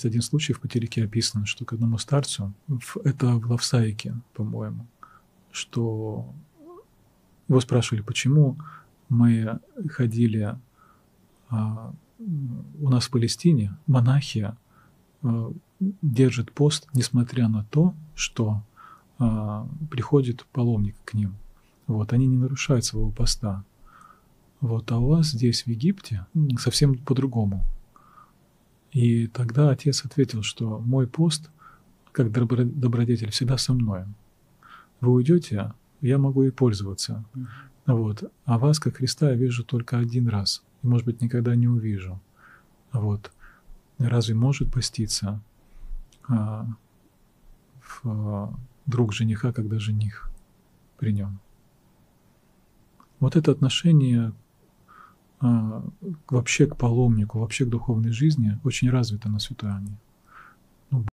есть один случай в Потерике описан, что к одному старцу, это в Лавсаике, по-моему, что его спрашивали, почему мы ходили, у нас в Палестине монахи держат пост, несмотря на то, что приходит паломник к ним. Вот, они не нарушают своего поста. Вот, а у вас здесь, в Египте, совсем по-другому. И тогда отец ответил, что мой пост, как добродетель, всегда со мной. Вы уйдете, я могу и пользоваться. Вот. А вас, как Христа, я вижу только один раз. И, может быть, никогда не увижу. Вот. Разве может поститься друг жениха, когда жених при нем? Вот это отношение вообще к паломнику, вообще к духовной жизни очень развито на Святой Анне.